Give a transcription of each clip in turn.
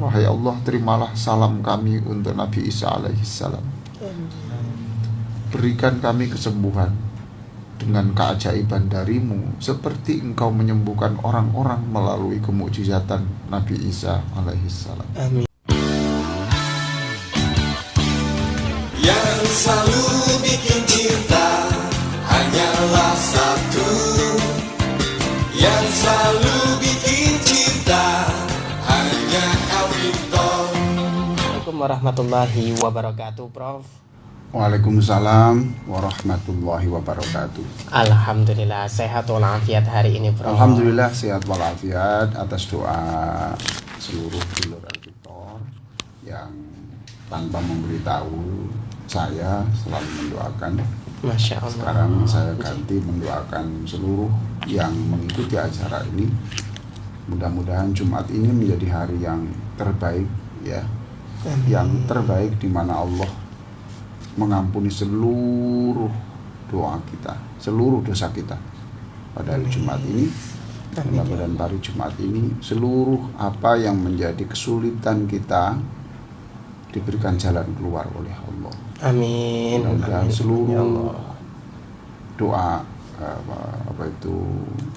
Wahai Allah, terimalah salam kami untuk Nabi Isa alaihissalam. Berikan kami kesembuhan dengan keajaiban darimu, seperti engkau menyembuhkan orang-orang melalui kemukjizatan Nabi Isa alaihissalam. Amin. Yang selalu bikin cinta hanyalah satu. Yang selalu bikin cinta hanya Alvito. Assalamualaikum warahmatullahi wabarakatuh, Prof. Waalaikumsalam warahmatullahi wabarakatuh. Alhamdulillah sehat walafiat hari ini, Prof. Alhamdulillah sehat walafiat atas doa seluruh dulur Alkitab yang tanpa memberitahu saya selalu mendoakan. Masya Allah. Sekarang saya ganti mendoakan seluruh yang mengikuti acara ini. Mudah-mudahan Jumat ini menjadi hari yang terbaik, ya. Amin. Yang terbaik di mana Allah mengampuni seluruh doa kita, seluruh dosa kita pada hari Jumat ini. Mudah-mudahan hari Jumat ini seluruh apa yang menjadi kesulitan kita diberikan jalan keluar oleh Allah. Amin. Mudah-mudahan Amin. seluruh Ya Allah. doa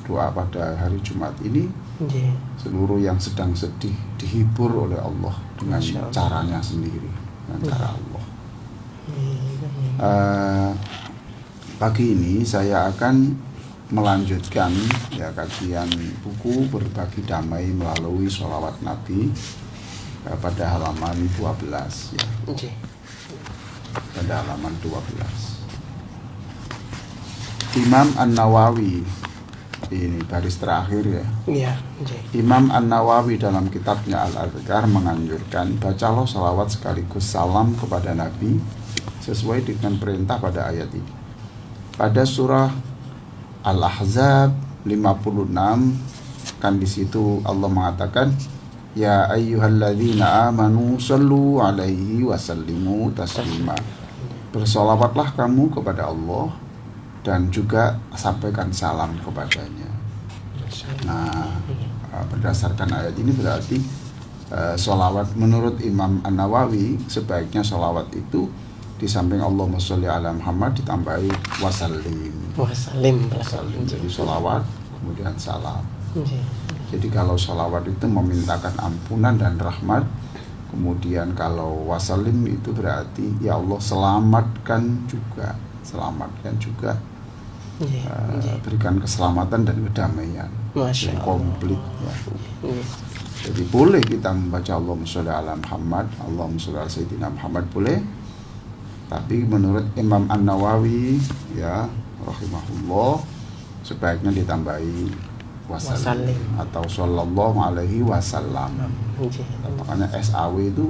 doa pada hari Jumat ini, seluruh yang sedang sedih dihibur oleh Allah dengan caranya sendiri, dengan cara Allah. Pagi ini saya akan melanjutkan kajian buku Berbagi Damai melalui Sholawat Nabi pada halaman 12 ya. Pada halaman 12. Imam An-Nawawi, ini baris terakhir ya. Iya. Imam An-Nawawi dalam kitabnya Al-Adhkar menganjurkan bacalah salawat sekaligus salam kepada Nabi sesuai dengan perintah pada ayat ini. Pada surah Al-Ahzab 56 kan di situ Allah mengatakan, ya ayyuhalladzina amanu sallu alaihi wasallimu taslima. Bersolawatlah kamu kepada Allah dan juga sampaikan salam kepadanya. Nah, berdasarkan ayat ini berarti sholawat menurut Imam An-Nawawi sebaiknya sholawat itu di samping Allahumma sholli ala Muhammad ditambahi wasallim. Jadi sholawat kemudian salam. Jadi kalau sholawat itu memintakan ampunan dan rahmat, kemudian kalau wasallim itu berarti ya Allah selamatkan juga, berikan keselamatan dan kedamaian. Jadi komplit ya. Jadi boleh kita membaca Allahumma sholli ala Muhammad, Allahumma sholli ala Sayyidina Muhammad boleh. Tapi menurut Imam An-Nawawi ya rahimahullah sebaiknya ditambahi wasallim atau sallallahu alaihi wasallam. Makanya SAW itu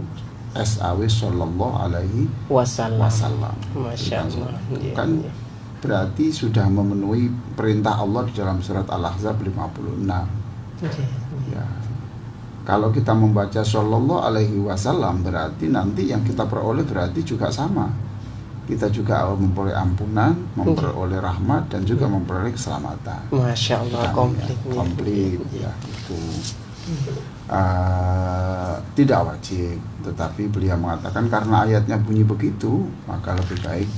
SAW sallallahu alaihi wasallam. Masya Allah. Kan berarti sudah memenuhi perintah Allah di dalam surat Al-Ahzab 56. Ya. Kalau kita membaca sallallahu alaihi wasallam berarti nanti yang kita peroleh berarti juga sama. Kita juga memperoleh ampunan, memperoleh rahmat dan juga memperoleh keselamatan. Masya Allah, komplit ya itu. Tidak wajib, tetapi beliau mengatakan karena ayatnya bunyi begitu, maka lebih baik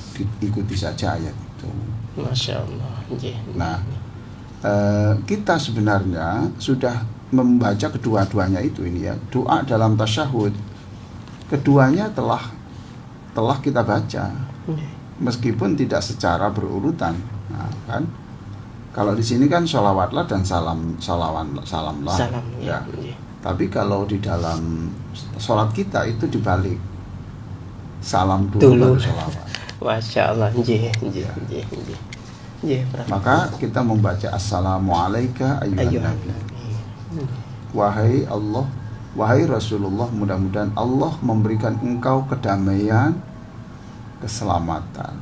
diikuti saja ayat itu. Masya Allah. Nah, kita sebenarnya sudah membaca kedua-duanya itu ini ya, doa dalam tasyahud. Keduanya telah kita baca, meskipun tidak secara berurutan. Nah, kan? Kalau di sini kan sholawatlah dan salamlah. Ya. Tapi kalau di dalam sholat kita itu dibalik, salam dulu baru sholawat. Masya Allah. Maka kita membaca assalamualaikum ayyuhan nabi. Wahai Allah, wahai Rasulullah, mudah-mudahan Allah memberikan engkau kedamaian, keselamatan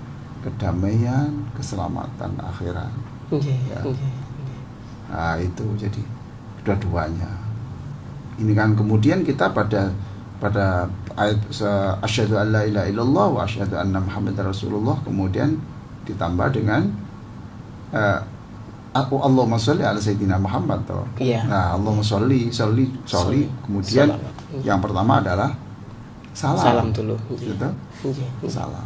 akhirat. Ya. Nah, itu jadi dua-duanya. Ini kan kemudian kita pada ayat asyhadu an la ilaha illallah wa asyhadu anna muhammadar rasulullah kemudian ditambah dengan Allahumma sholli ala sayyidina Muhammad toh. Iya. Nah, Allahumma sholli kemudian Yang pertama adalah salam. Salam dulu. Gitu? Salam.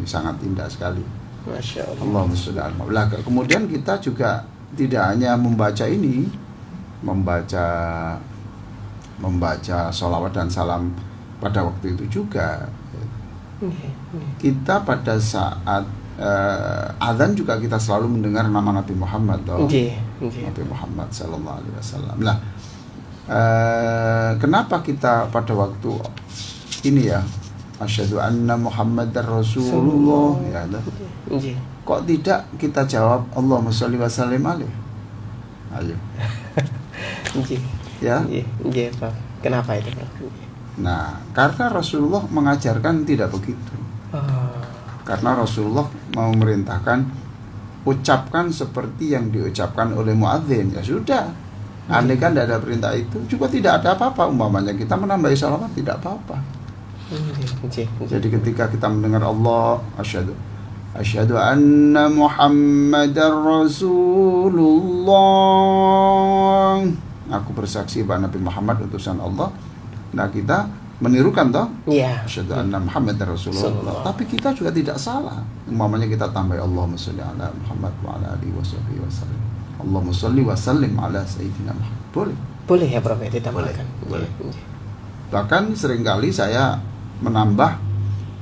Sangat indah sekali. Masya Allah. Allahumma sholli ala Muhammad. Kemudian kita juga tidak hanya membaca ini, membaca sholawat dan salam pada waktu itu juga. Kita pada saat azan juga kita selalu mendengar nama Nabi Muhammad, Nabi Muhammad Sallallahu Alaihi Wasallam. Nah, kenapa kita pada waktu ini ya, asyhadu anna Muhammadar Rasulullah, ya, kok tidak kita jawab Allahumma sholli wa sallim alaihi? Ayo. Ya. Pak. Kenapa itu, Pak? Nah, karena Rasulullah mengajarkan tidak begitu. Karena Rasulullah mau memerintahkan ucapkan seperti yang diucapkan oleh muadzin. Ya sudah. Andai kan tidak ada perintah itu, juga tidak ada apa-apa. Umpamanya kita menambahi salawat tidak apa-apa. Jadi ketika kita mendengar Allah, asyhadu anna Muhammadar Rasulullah. Aku bersaksi bahwa Nabi Muhammad utusan Allah. Nah, kita menirukan toh? Iya. Asyhadu anna Muhammadar Rasulullah. Tapi kita juga tidak salah. Umpamanya kita tambah Allahumma sholli ala Muhammad wa ala alihi wasallam. Allahumma sholli wa sallim ala sayyidina Muhammad. Boleh. Boleh ya, Prof, ditambahkan. Boleh. Bahkan seringkali saya menambah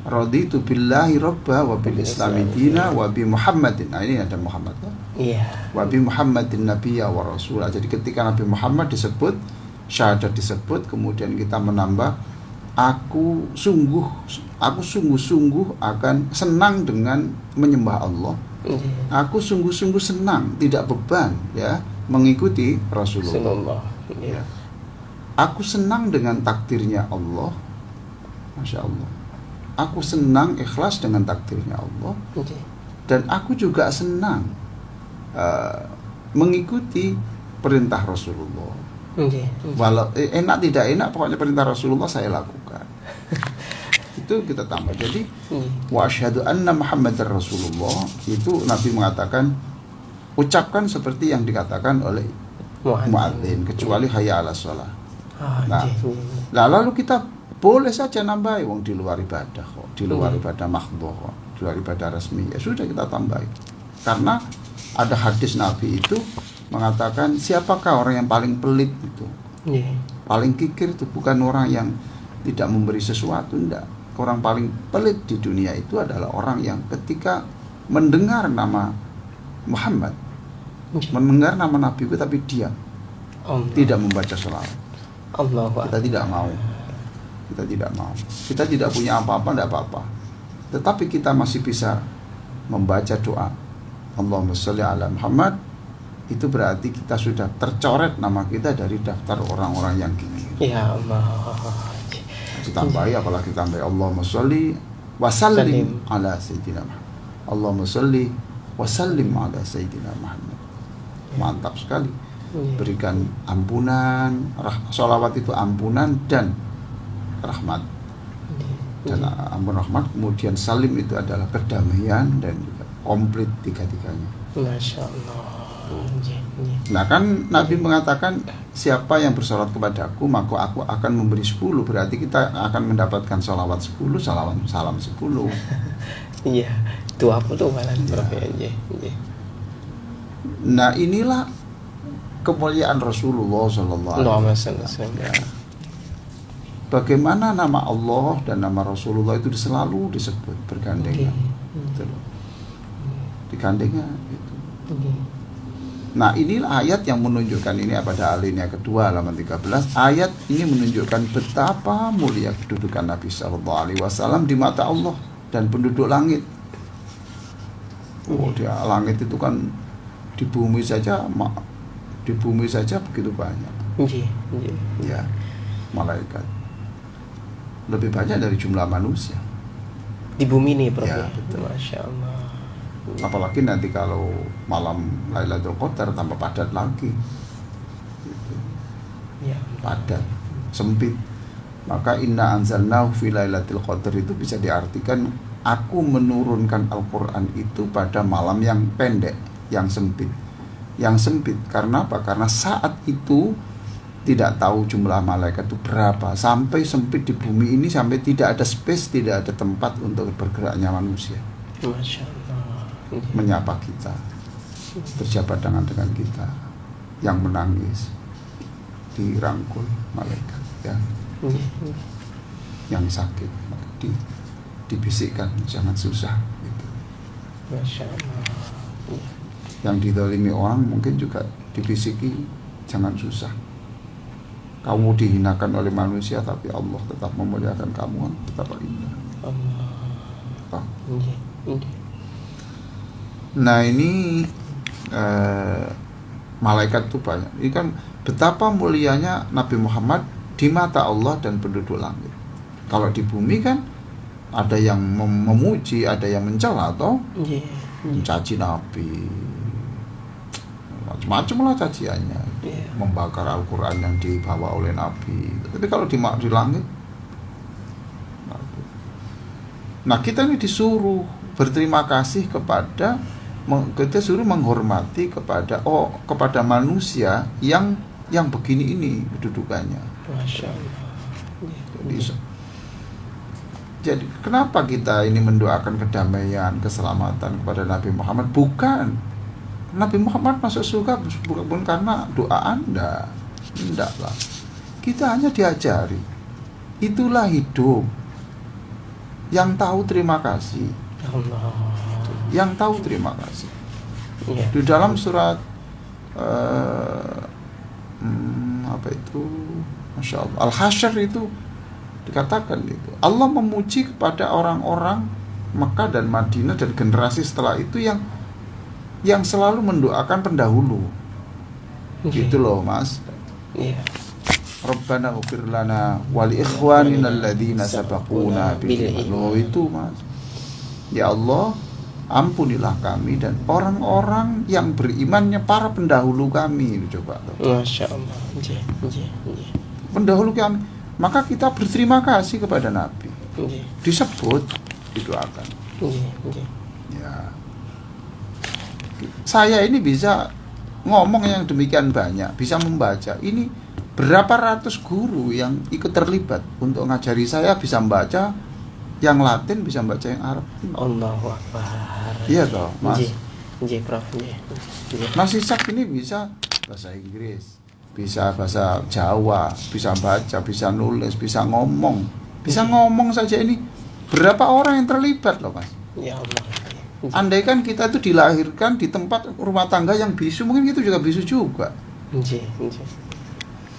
raditu billahi robba wa bil islami dina wa bi Muhammadin. Nah, ini ada Muhammad. Iya. Wa bi Muhammadin nabiyya wa rasulah. Jadi ketika Nabi Muhammad disebut, syahadat disebut, kemudian kita menambah aku sungguh-sungguh akan senang dengan menyembah Allah. Aku sungguh-sungguh senang, tidak beban ya, mengikuti Rasulullah. Ya. Aku senang dengan takdirnya Allah. Masya Allah. Aku senang ikhlas dengan takdirnya Allah. Dan aku juga senang mengikuti perintah Rasulullah. Walau enak tidak enak, pokoknya perintah Rasulullah saya lakukan. Itu kita tambah. Jadi wa asyhadu anna Muhammadar Rasulullah, itu Nabi mengatakan ucapkan seperti yang dikatakan oleh muadzin, kecuali hayya 'alas shalah. Nah, lalu kita boleh saja nambah wong di luar ibadah kok, di luar ibadah mahdhah kok, di luar ibadah resmi. Ya sudah kita tambah. Karena ada hadis Nabi itu mengatakan siapakah orang yang paling pelit itu? Paling kikir itu bukan orang yang tidak memberi sesuatu, enggak. Orang paling pelit di dunia itu adalah orang yang ketika mendengar nama Muhammad, mendengar nama Nabi itu tapi diam, tidak membaca sholawat. Kita tidak mau. Kita tidak punya apa-apa, tidak apa-apa. Tetapi kita masih bisa membaca doa Allahumma sholli ala Muhammad. Itu berarti kita sudah tercoret nama kita dari daftar orang-orang yang kikir. Ya Allah. Ditambahi, apalagi tambahi Allahumma sholli wa sallim ala sayyidina Muhammad. Allahumma sholli wa sallim ala sayyidina Muhammad. Mantap sekali. Berikan ampunan, sholawat itu ampunan dan rahmat. Dan ampun rahmat, kemudian salim itu adalah kedamaian dan juga komplit tiga-tiganya. Masya Allah. Nah kan Nabi mengatakan siapa yang bersolat kepadaku maka aku akan memberi 10. Berarti kita akan mendapatkan sholawat 10, salam 10. Iya, 20 malah. Nah inilah kemuliaan Rasulullah Sallallahu Alaihi Wasallam. Bagaimana nama Allah dan nama Rasulullah itu selalu disebut bergandengan, digandengan itu. Nah inilah ayat yang menunjukkan ini pada alinea kedua halaman 13. Ayat ini menunjukkan betapa mulia kedudukan Nabi Sallallahu Alaihi Wasallam di mata Allah dan penduduk langit. Dia langit itu kan di bumi saja begitu banyak. Ya, malaikat lebih banyak dari jumlah manusia di bumi ini, Prof. Ya, betul. Masya Allah. Apalagi nanti kalau malam Lailatul Qadar tambah padat lagi gitu. Ya. Padat, sempit. Maka inna anzalnahu fi Lailatul Qadar itu bisa diartikan aku menurunkan Al-Quran itu pada malam yang pendek, yang sempit. Yang sempit karena apa? Karena saat itu tidak tahu jumlah malaikat itu berapa, sampai sempit di bumi ini, sampai tidak ada space, tidak ada tempat untuk bergeraknya manusia. Masya Allah. Menyapa kita, berjabat tangan dengan kita, yang menangis dirangkul malaikat, ya. Yang sakit dibisikkan jangan susah gitu. Masya Allah. Yang didolimi orang mungkin juga dibisiki jangan susah. Kamu dihinakan oleh manusia tapi Allah tetap memuliakan kamu, betapa indah. Allah. Nah ini malaikat itu banyak. Ini kan betapa mulianya Nabi Muhammad di mata Allah dan penduduk langit. Kalau di bumi kan ada yang memuji, ada yang mencela atau mencaci Nabi, macam-macam lah caciannya, membakar Al-Quran yang dibawa oleh Nabi. Tapi kalau di langit, nah kita ini disuruh berterima kasih kita suruh menghormati kepada manusia yang begini ini kedudukannya. Masya Allah. Jadi kenapa kita ini mendoakan kedamaian, keselamatan kepada Nabi Muhammad? Bukan Nabi Muhammad masuk surga bukan karena doa Anda, tidaklah. Kita hanya diajari, itulah hidup yang tahu terima kasih. Allah. Yang tahu terima kasih. Ya. Di dalam surat apa itu, Masya Allah, Al-Hasyr itu dikatakan itu Allah memuji kepada orang-orang Mekah dan Madinah dan generasi setelah itu yang selalu mendoakan pendahulu. Gitu loh Mas. Iya. Rabbana ighfir lana wa li ikhwanina alladziina sabaquna bil iman. Loh itu Mas. Ya Allah, ampunilah kami dan orang-orang yang berimannya para pendahulu kami. Coba. Masya Allah. Pendahulu kami. Maka kita berterima kasih kepada Nabi. Disebut, didoakan. Ya. Saya ini bisa ngomong yang demikian banyak, bisa membaca. Ini berapa ratus guru yang ikut terlibat untuk ngajari saya, bisa membaca yang Latin, bisa membaca yang Arab. Allahu Akbar. Iya toh, Mas. Prof. Mas Ishak ini bisa bahasa Inggris, bisa bahasa Jawa, bisa baca, bisa nulis, bisa ngomong. Bisa ngomong saja ini berapa orang yang terlibat loh Mas. Ya Allah. Andaikan kita itu dilahirkan di tempat rumah tangga yang bisu, mungkin itu juga bisu juga.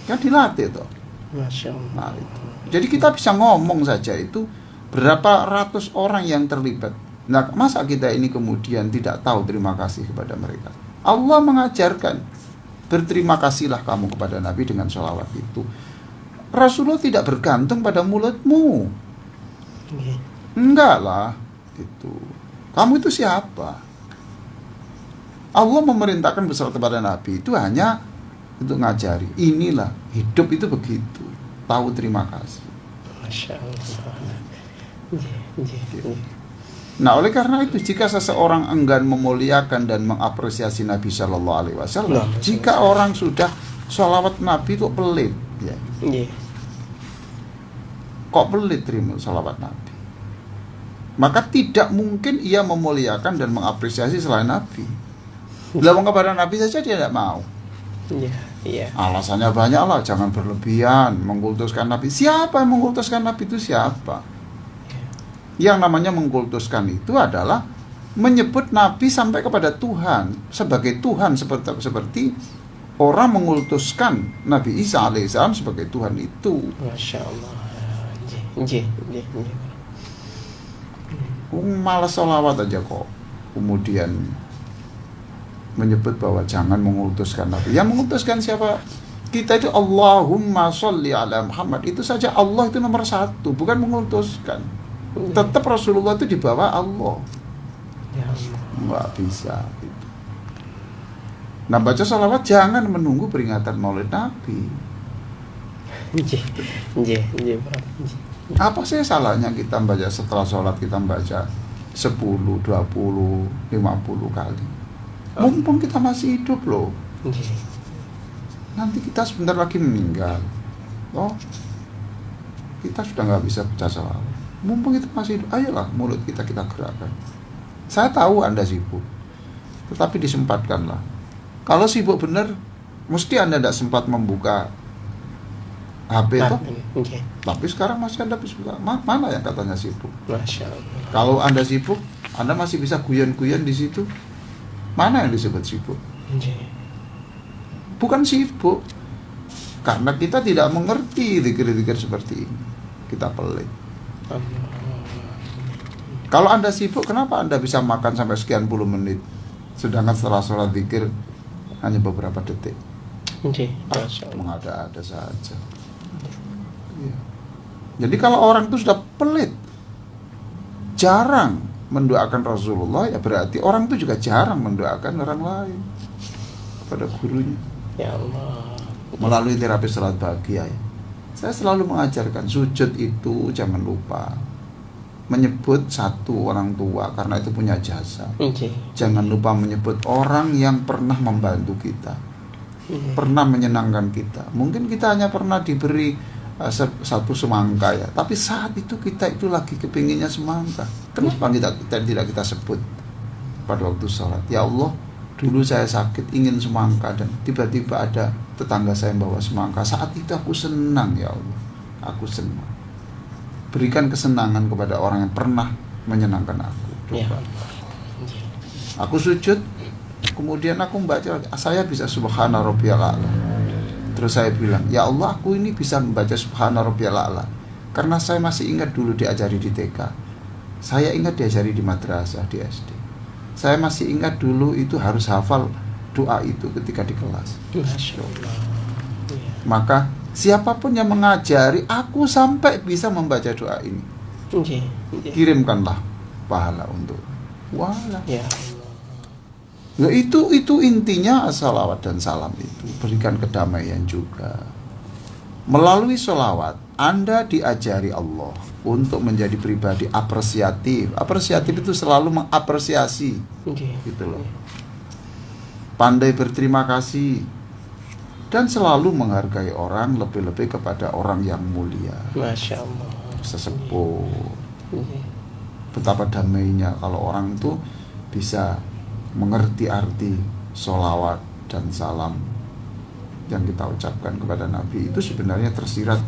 Kan dilatih toh. Masya Allah. Nah, itu. Jadi kita bisa ngomong saja itu berapa ratus orang yang terlibat. Nah, masa kita ini kemudian tidak tahu terima kasih kepada mereka? Allah mengajarkan, berterima kasihlah kamu kepada Nabi dengan sholawat itu. Rasulullah tidak bergantung pada mulutmu. Enggak lah, gitu. Kamu itu siapa? Allah memerintahkan berserta kepada Nabi itu hanya untuk ngajari. Inilah hidup itu begitu. Tahu terima kasih. Masya Allah. Nah, oleh karena itu jika seseorang enggan memuliakan dan mengapresiasi Nabi Shallallahu Alaihi Wasallam, jika orang sudah sholawat Nabi kok pelit, ya. Kok pelit terima sholawat Nabi? Maka tidak mungkin ia memuliakan dan mengapresiasi selain Nabi. Bilang kepada Nabi saja dia tidak mau. Alasannya banyak lah, jangan berlebihan, mengkultuskan Nabi. Siapa yang mengkultuskan Nabi itu siapa? Yang namanya mengkultuskan itu adalah menyebut Nabi sampai kepada Tuhan sebagai Tuhan, seperti orang mengkultuskan Nabi Isa alaihissalam sebagai Tuhan itu. Masya Allah. Malas sholawat aja kok. Kemudian menyebut bahwa jangan mengkultuskan Nabi. Yang mengkultuskan siapa? Kita itu Allahumma sholli ala Muhammad. Itu saja Allah itu nomor satu, bukan mengkultuskan. Tetap Rasulullah itu di bawah Allah. Ya Allah. Nggak bisa gitu. Nah, baca sholawat jangan menunggu peringatan Maulid Nabi. Apa sih salahnya kita baca setelah sholat, kita baca 10, 20, 50 kali? Mumpung kita masih hidup loh. nanti kita sebentar lagi meninggal. Oh, kita sudah nggak bisa baca selawat. Mumpung kita masih hidup, ayolah mulut kita gerakkan. Saya tahu Anda sibuk, tetapi disempatkanlah. Kalau sibuk benar, mesti Anda tidak sempat membuka HP itu. Okay. Tapi sekarang masih Anda bisa buka. Mana yang katanya sibuk? Masya Allah. Kalau Anda sibuk, Anda masih bisa guyon-guyon di situ. Mana yang disebut sibuk? Okay. Bukan sibuk, karena kita tidak mengerti zikir-zikir seperti ini. Kita pelit. Kalau Anda sibuk, kenapa Anda bisa makan sampai sekian puluh menit, sedangkan setelah sholat zikir hanya beberapa detik? Mengada-ada saja. Ya. Jadi kalau orang itu sudah pelit, jarang mendoakan Rasulullah, ya berarti orang itu juga jarang mendoakan orang lain kepada gurunya. Ya Allah. Melalui terapi salat bahagia, ya. Saya selalu mengajarkan sujud itu jangan lupa menyebut satu orang tua karena itu punya jasa. Jangan lupa menyebut orang yang pernah membantu kita, pernah menyenangkan kita. Mungkin kita hanya pernah diberi satu semangka, ya, tapi saat itu kita itu lagi kepinginnya semangka. Kenapa tidak kita sebut pada waktu sholat? Ya Allah, dulu saya sakit ingin semangka dan tiba-tiba ada tetangga saya yang bawa semangka. Saat itu aku senang, ya Allah, aku senang. Berikan kesenangan kepada orang yang pernah menyenangkan aku. Coba. Aku sujud, kemudian aku membaca, saya bisa subhana rabbiyal a'la. Terus saya bilang, ya Allah, aku ini bisa membaca subhana rabbiyal a'la karena saya masih ingat dulu diajari di TK. Saya ingat diajari di madrasah, di SD. Saya masih ingat dulu itu harus hafal doa itu ketika di kelas. Maka siapapun yang mengajari aku sampai bisa membaca doa ini, kirimkanlah pahala untuk wala. Ya. Nah, itu intinya salawat dan salam itu. Berikan kedamaian juga. Melalui sholawat Anda diajari Allah untuk menjadi pribadi apresiatif. Apresiatif itu selalu mengapresiasi, gitu loh. Pandai berterima kasih dan selalu menghargai orang, lebih-lebih kepada orang yang mulia. Masya Allah. Sesepuh. Betapa damainya kalau orang itu bisa mengerti arti sholawat dan salam yang kita ucapkan kepada Nabi. Itu sebenarnya tersirat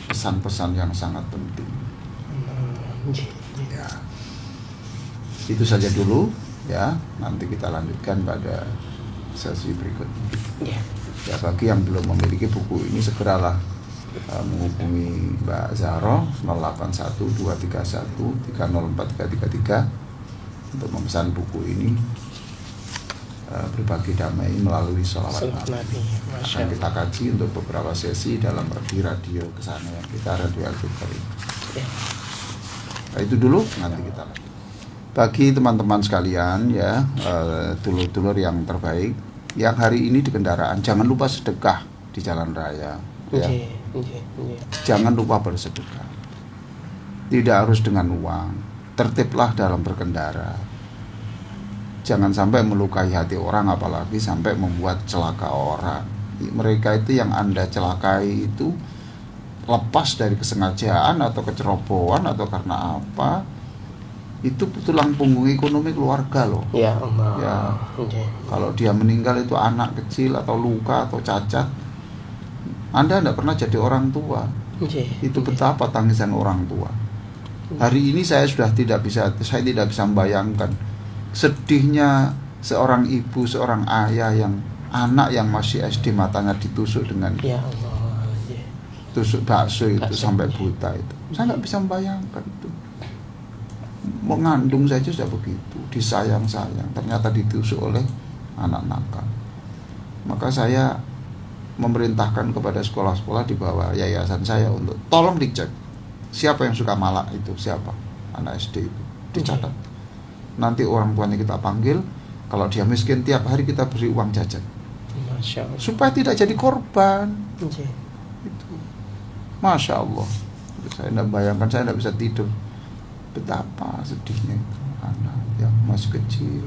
pesan-pesan yang sangat penting. Ya. Itu saja dulu, ya. Nanti kita lanjutkan pada sesi berikutnya. Ya, bagi yang belum memiliki buku ini segeralah menghubungi Mbak Zahro 081231304333 untuk memesan buku ini. Berbagi damai melalui sholawat Nabi. Akan kita kaji untuk beberapa sesi dalam di radio kesana yang kita Radio Al-Fikr ini. Nah, itu dulu, nanti kita lanjut. Bagi teman-teman sekalian, ya, dulur-dulur yang terbaik, yang hari ini di kendaraan, jangan lupa sedekah di jalan raya. Ya. Jangan lupa bersedekah. Tidak harus dengan uang. Tertiblah dalam berkendara. Jangan sampai melukai hati orang, apalagi sampai membuat celaka orang. Mereka itu yang Anda celakai itu lepas dari kesengajaan atau kecerobohan atau karena apa, itu tulang punggung ekonomi keluarga loh. Ya Allah. Ya. Kalau dia meninggal itu anak kecil atau luka atau cacat, Anda tidak pernah jadi orang tua. Itu betapa tangisan orang tua. Hari ini saya tidak bisa membayangkan sedihnya seorang ibu, seorang ayah yang anak yang masih SD matanya ditusuk dengan tusuk bakso itu sampai buta itu. Saya nggak bisa membayangkan itu. Mengandung saja sudah begitu, disayang-sayang, ternyata ditusuk oleh anak nakal. Maka saya memerintahkan kepada sekolah-sekolah di bawah yayasan saya untuk tolong dicek siapa yang suka malak itu, siapa anak SD itu, dicatat. Nanti orang tuanya kita panggil, kalau dia miskin tiap hari kita beri uang jajan, supaya tidak jadi korban. Itu, Masya Allah. Saya tidak bayangkan, saya tidak bisa tidur. Betapa sedihnya itu anak yang masih kecil,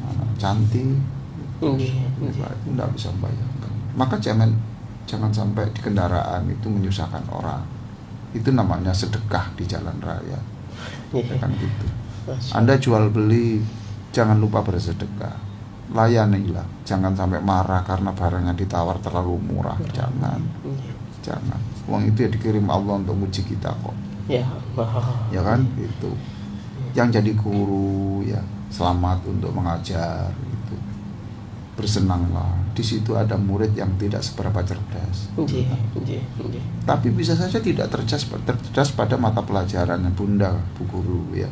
anak cantik, tidak bisa membayangkan. Maka jangan sampai di kendaraan itu menyusahkan orang. Itu namanya sedekah di jalan raya. Ya kan gitu. Anda jual beli, jangan lupa bersedekah. Layanilah, jangan sampai marah karena barangnya ditawar terlalu murah. Jangan. Uang itu ya dikirim Allah untuk uji kita kok. Ya kan itu. Yang jadi guru ya selamat untuk mengajar gitu. Bersenanglah. Di situ ada murid yang tidak seberapa cerdas. Tapi bisa saja tidak cerdas pada mata pelajaran Bunda, Bu Guru ya.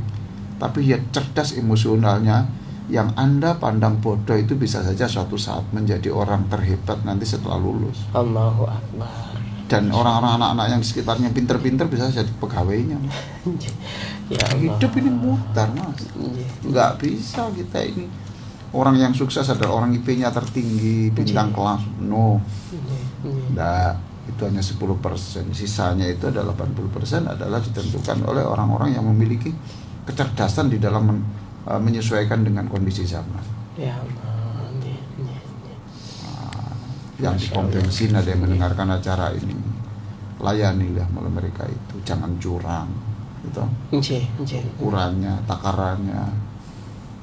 Tapi ya cerdas emosionalnya, yang Anda pandang bodoh itu bisa saja suatu saat menjadi orang terhebat nanti setelah lulus. Allahu Akbar. Dan orang-orang anak-anak yang di sekitarnya pinter-pinter bisa jadi pegawainya. Ya Allah. Hidup ini mutar Mas. Nggak bisa kita ini. Orang yang sukses adalah orang IP-nya tertinggi, bintang kelas. No. Nah, itu hanya 10%. Sisanya itu adalah 80% adalah ditentukan oleh orang-orang yang memiliki kecerdasan di dalam menyesuaikan dengan kondisi zaman. Ya Allah. Yang di pom bensin ada yang mendengarkan acara ini, layanilah mereka itu, jangan curang, gitu. Ukurannya, takarannya.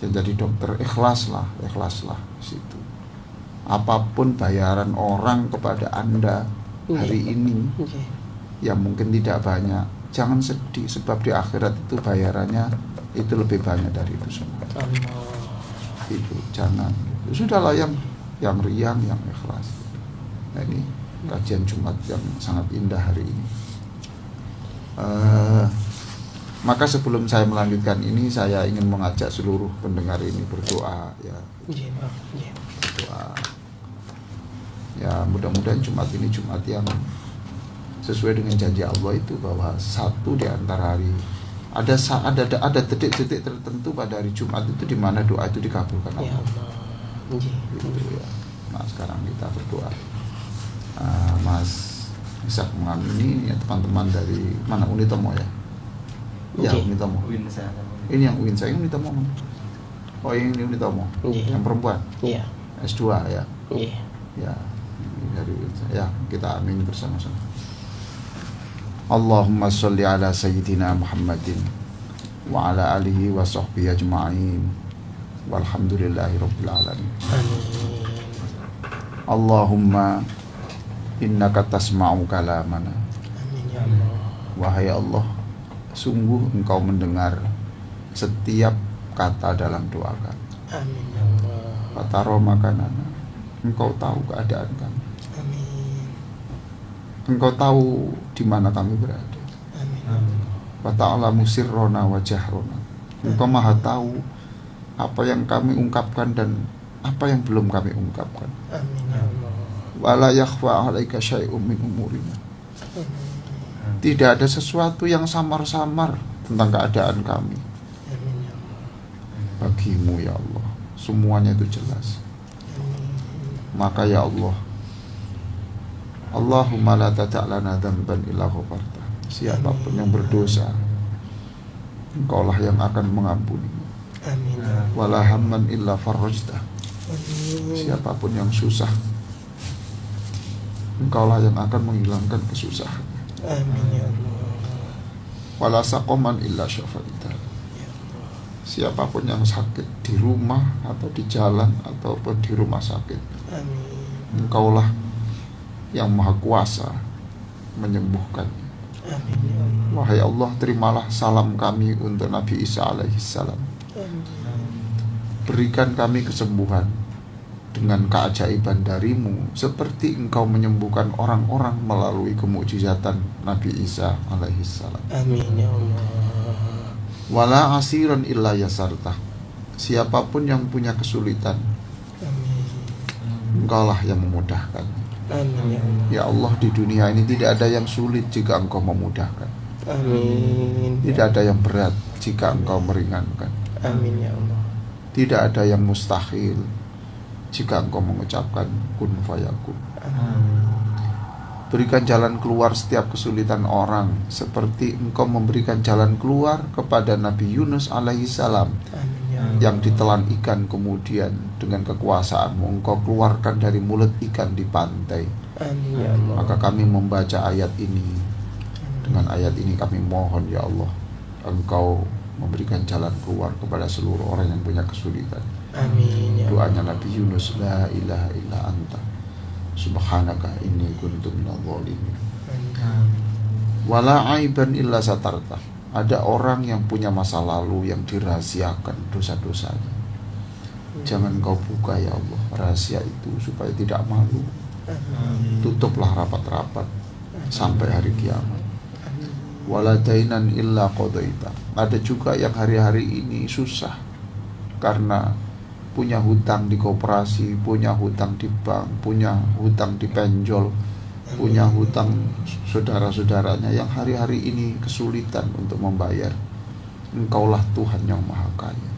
Jadi dokter ikhlaslah situ. Apapun bayaran orang kepada Anda hari ini, yang mungkin tidak banyak, jangan sedih sebab di akhirat itu bayarannya itu lebih banyak dari itu semua. Itu jangan. Sudahlah yang riang, yang ikhlas. Nah, ini kajian Jumat yang sangat indah hari ini. Maka sebelum saya melanjutkan ini, saya ingin mengajak seluruh pendengar ini berdoa ya. Berdoa. Ya, mudah-mudahan Jumat ini Jumat yang sesuai dengan janji Allah itu, bahwa satu di antara hari ada detik-detik tertentu pada hari Jumat itu di mana doa itu dikabulkan Allah. Gitu ya. Nah, sekarang kita berdoa. Mas Ishak mengamini ya, teman-teman dari mana, Unitomo ya? Ya, Unitomo. Ini yang Uin saya, Unitomo. Oh, ini Unitomo. Yang perempuan. Iya. S2 ya. Iya. Ya, ini dari Uin saya. Ya, kita amin bersama-sama. Allahumma sholli ala sayyidina Muhammadin wa ala alihi wa sahbihi ajma'in. Walhamdulillahi rabbil alamin. Allahumma innaka tasma'u kalamana. Wahai Allah, sungguh Engkau mendengar setiap kata dalam doa kami. Fataro makanana, Engkau tahu keadaan kami. Engkau tahu di mana kami berada. Wa ta'lamu sirrona wa jahrona. Engkau maha tahu apa yang kami ungkapkan dan apa yang belum kami ungkapkan. Wala yakhfa 'alaika syai'un min umurina. Tidak ada sesuatu yang samar-samar tentang keadaan kami. Bagimu ya Allah, semuanya itu jelas. Maka ya Allah, Allahumma la tada'lana dzamban illa ghafarta. Siapapun yang berdosa, Engkaulah yang akan mengampuni. Wala hamman illa farajta. Siapapun yang susah, Engkaulah yang akan menghilangkan kesusahan. Wala saqaman illa syafaita. Siapapun yang sakit di rumah atau di jalan ataupun di rumah sakit, Engkaulah yang maha kuasa menyembuhkan. Wahai Allah, terimalah salam kami untuk Nabi Isa alaihissalam. Berikan kami kesembuhan dengan keajaiban darimu, seperti Engkau menyembuhkan orang-orang melalui kemukjizatan Nabi Isa alaihissalam. Amin ya Allah. Wala asiran illa yasartah. Siapapun yang punya kesulitan, Engkaulah yang memudahkan. Amin ya Allah. Ya Allah, di dunia ini tidak ada yang sulit jika Engkau memudahkan. Amin. Tidak ada yang berat jika Engkau meringankan. Amin ya Allah. Tidak ada yang mustahil jika Engkau mengucapkan kun fayakun. Berikan jalan keluar setiap kesulitan orang, seperti Engkau memberikan jalan keluar kepada Nabi Yunus alaihissalam ya Allah. Yang ditelan ikan kemudian dengan kekuasaanmu Engkau keluarkan dari mulut ikan di pantai. Amin ya Allah. Maka kami membaca ayat ini. Dengan ayat ini kami mohon ya Allah, Engkau memberikan jalan keluar kepada seluruh orang yang punya kesulitan. Amin ya Allah. Doanya Nabi Yunus, la ilaha illa anta subhanaka inni kuntu minadh dhalimin. Wala aiban illa satarta. Ada orang yang punya masa lalu yang dirahasiakan dosa-dosanya. Jangan Kau buka ya Allah rahasia itu supaya tidak malu. Tutuplah rapat-rapat sampai hari kiamat. Wala dainan illa qadaita. Ada juga yang hari-hari ini susah karena punya hutang di koperasi, punya hutang di bank, punya hutang di penjol, punya hutang saudara-saudaranya yang hari-hari ini kesulitan untuk membayar. Engkaulah Tuhan yang Maha Kaya.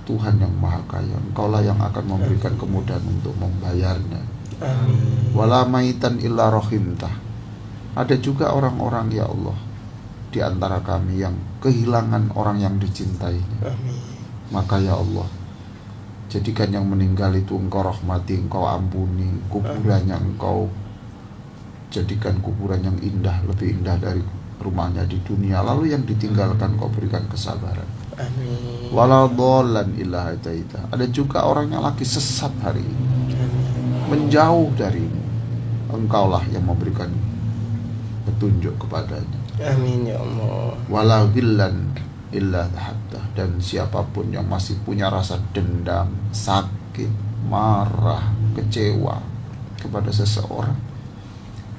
Tuhan yang Maha Kaya. Engkaulah yang akan memberikan kemudahan untuk membayarnya. Wala maitan illa rahimtah. Ada juga orang-orang ya Allah di antara kami yang kehilangan orang yang dicintainya. Maka ya Allah, jadikan yang meninggal itu Engkau rahmati, Engkau ampuni, kuburannya Engkau jadikan kuburan yang indah, lebih indah dari rumahnya di dunia. Lalu yang ditinggalkan Kau berikan kesabaran. Wala dhallan illa hadaita. Ada juga orang yang lagi sesat hari ini, menjauh darimu. Engkaulah yang memberikan petunjuk kepadanya. Amin ya Allah. Wala ghillan illa tahatta. Dan siapapun yang masih punya rasa dendam, sakit, marah, kecewa kepada seseorang,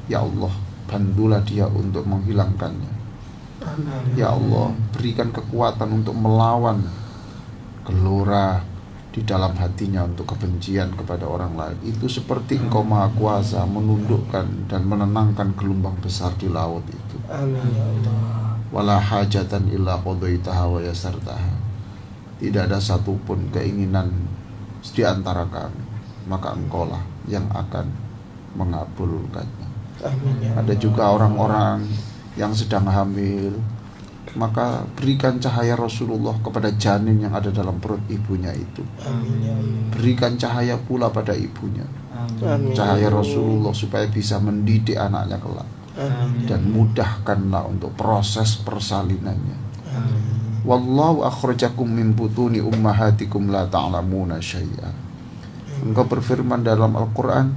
ya Allah, bantulah dia untuk menghilangkannya. Ya Allah, berikan kekuatan untuk melawan gelora di dalam hatinya untuk kebencian kepada orang lain. Itu seperti Engkau Maha Kuasa menundukkan dan menenangkan gelombang besar di laut itu. Amin ya Allah. Wala hajatan illa qadaitaha wa yasartaha. Tidak ada satupun keinginan di antara kami, maka Engkaulah yang akan mengabulkannya. Amin ya Allah. Ada juga orang-orang yang sedang hamil, maka berikan cahaya Rasulullah kepada janin yang ada dalam perut ibunya itu. Amin ya Allah. Berikan cahaya pula pada ibunya. Amin. Cahaya Rasulullah supaya bisa mendidik anaknya kelak. Amin. Dan mudahkanlah untuk proses persalinannya. Amin. Wallahu akhrajakum min butuni ummahatikum la ta'lamuna syai'a. Engkau berfirman dalam Al-Quran,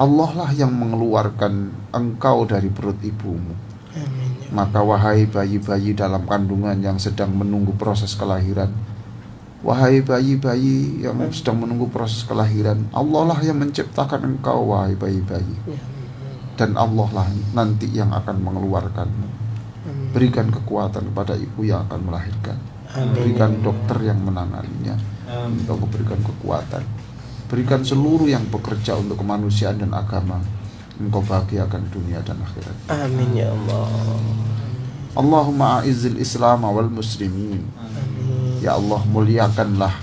Allah lah yang mengeluarkan engkau dari perut ibumu. Amin ya Maka wahai bayi-bayi dalam kandungan yang sedang menunggu proses kelahiran, wahai bayi-bayi yang sedang menunggu proses kelahiran, Allah lah yang menciptakan engkau wahai bayi-bayi. Dan Allah lah nanti yang akan mengeluarkanmu. Berikan kekuatan kepada ibu yang akan melahirkan. Berikan dokter yang menanganinya. Engkau berikan kekuatan. Berikan seluruh yang bekerja untuk kemanusiaan dan agama. Engkau bahagiakan dunia dan akhirat. Amin ya Allah. Allahumma a'izzil Islam wal muslimin. Amin. Ya Allah, muliakanlah,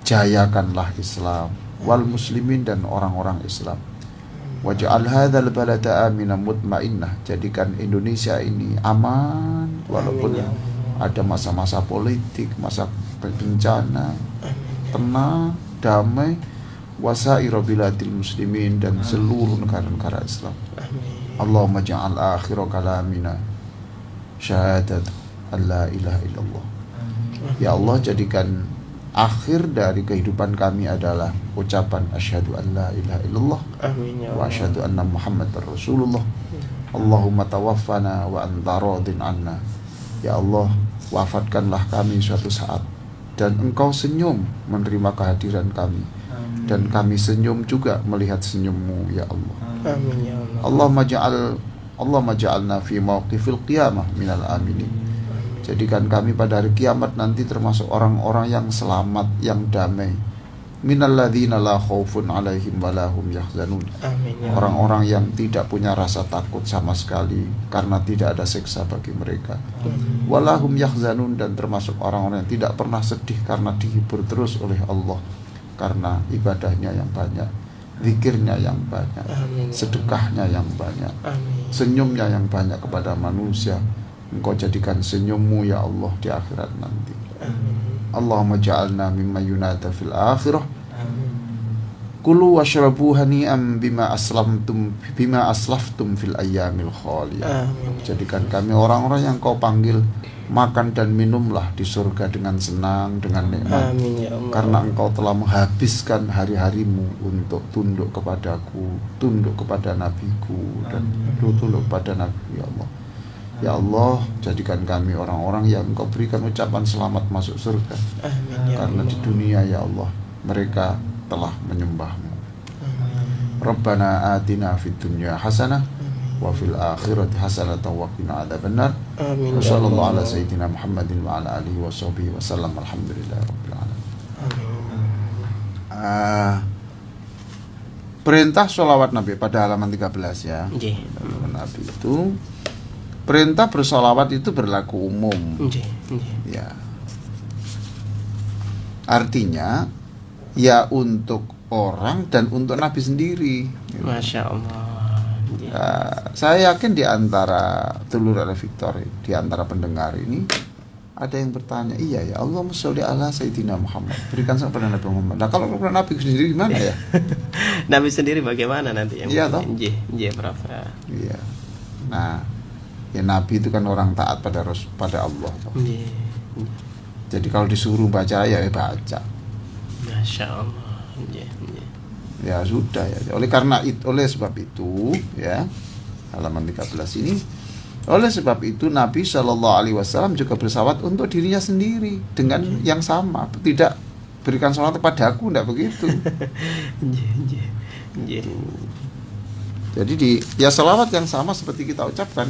jayakanlah Islam wal muslimin dan orang-orang Islam. Waj'al hadzal balada aminan mutmainnah. Jadikan Indonesia ini aman walaupun Amin ya Allah. ada masa-masa politik, masa bencana. Tenang, damai, wasaira biladil muslimin dan seluruh negara-negara Islam. Amin. Allahumma ja'al akhir kalamina syahadat alla ilaha illallah. Ya Allah, jadikan akhir dari kehidupan kami adalah ucapan asyhadu an la ilaha illallah Amin ya wa Allah. asyhadu anna Muhammadar Rasulullah. Allahumma tawaffana wa anta radin anna. Ya Allah, wafatkanlah kami suatu saat dan Engkau senyum menerima kehadiran kami, dan kami senyum juga melihat senyum-Mu ya Allah. Amin ya Allah. Allahumma ja'alna fi mauqifil qiyamah minal aminin. Jadikan kami pada hari kiamat nanti termasuk orang-orang yang selamat, yang damai. Minalladzina la khaufun 'alaihim wa lahum yahzanun. Amin ya Allah. Orang-orang yang tidak punya rasa takut sama sekali karena tidak ada siksa bagi mereka. Walahum yahzanun, dan termasuk orang-orang yang tidak pernah sedih karena dihibur terus oleh Allah karena ibadahnya yang banyak, zikirnya yang banyak, Amin. sedekahnya yang banyak, Amin. senyumnya yang banyak kepada manusia. Engkau jadikan senyum-Mu ya Allah di akhirat nanti. Allahumma ja'alna mimma yunada fil akhirah. Amin. Kulu washrabu hani'am bima aslaftum fil ayyamil khaliyah. Amin. Jadikan kami orang-orang yang kau panggil, makan dan minumlah di surga dengan senang, dengan nikmat. Amin ya Allah. Karena engkau telah menghabiskan hari-harimu untuk tunduk kepadaku, tunduk kepada nabiku, dan tunduk kepada nabi. Ya Allah, ya Allah, jadikan kami orang-orang yang engkau berikan ucapan selamat masuk surga. Amin ya Karena Allah. di dunia ya Allah mereka telah menyembahmu. Amin. Rabbana atina fid dunya hasanah wa fil akhirati hasanatan wa qina adzabannar. Amin Wa ya sallallahu ala Allah. sayyidina Muhammadin wa ala alihi wa sahbihi wa sallam. Alhamdulillahirabbil alamin. Amin. Perintah sholawat Nabi pada halaman 13 ya. Nggih. Nabi itu perintah bersolawat itu berlaku umum. Nggih, nggih. Ya. Artinya ya untuk orang dan untuk Nabi sendiri. Masya Allah. Nggih. Saya yakin di antara dulur ala Victor, di antara pendengar ini ada yang bertanya, iya ya Allahumma sholli ala Sayyidina Muhammad, berikan salam pada Nabi Muhammad. Nah kalau kepada Nabi sendiri gimana ya? Nabi sendiri bagaimana nanti yang Iya, toh? Nggih, nggih, Prof. Iya. Nah, ya Nabi itu kan orang taat pada Allah. Toh. Nggih. Jadi kalau disuruh baca ya baca. Masya Allah. Nggih, nggih. Ya sudah ya. Oleh sebab itu ya, halaman 13 ini, oleh sebab itu Nabi Shallallahu Alaihi Wasallam juga bersalawat untuk dirinya sendiri dengan yang sama. Tidak berikan salawat kepadaku, tidak begitu. Nggih, nggih. Nggih. Jadi ya salawat yang sama seperti kita ucapkan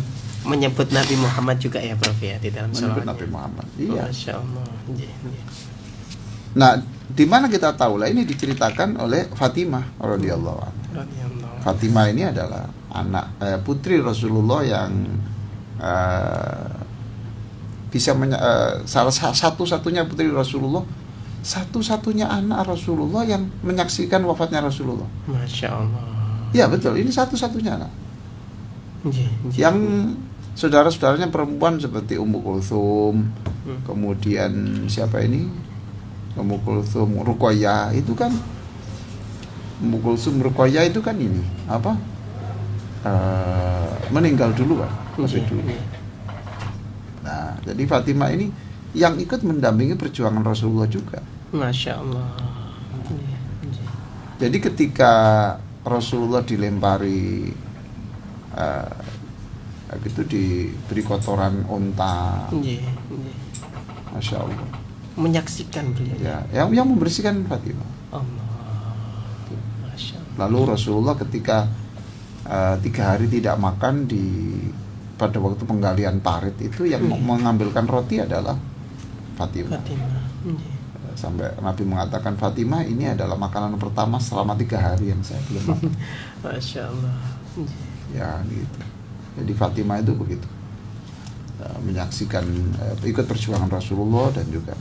Menyebut Nabi Muhammad juga ya, Prof ya, di dalam menyebut salawatnya. Nabi Muhammad. Iya. Masya Allah. Nggih, nggih. Nah, di mana kita tahu lah ini diceritakan oleh Fatimah radhiyallahu anha. Radhiyallahu. Fatimah ini adalah putri Rasulullah yang bisa salah satu-satunya putri Rasulullah, satu-satunya anak Rasulullah yang menyaksikan wafatnya Rasulullah. Masya Allah. Ya betul, ini satu-satunya anak. Nggih, nggih. Yang saudara-saudaranya perempuan seperti Ummu Kulthum, kemudian siapa ini? Ummu Kulthum, Ruqayyah itu kan, Ummu Kulthum, Ruqayyah itu kan ini apa? Meninggal dulu kan, lebih Nggih, dulu. nggih. Nah, jadi Fatimah ini yang ikut mendampingi perjuangan Rasulullah juga. Masya Allah. Nggih, nggih. Jadi ketika Rasulullah dilempari gitu, diberi kotoran unta, Nggih, nggih. Masya Allah. Menyaksikan beliau. Ya, yang membersihkan Fatimah. Allah. Masya Allah. Lalu Rasulullah ketika 3 hari tidak makan pada waktu penggalian parit itu yang mengambilkan roti adalah Fatimah. Fatimah. Nggih. Sampai Nabi mengatakan, Fatimah ini adalah makanan pertama selama 3 hari yang saya belum makan. Masya Allah. Nggih. Ya gitu. Jadi Fatimah itu begitu, menyaksikan ikut perjuangan Rasulullah dan juga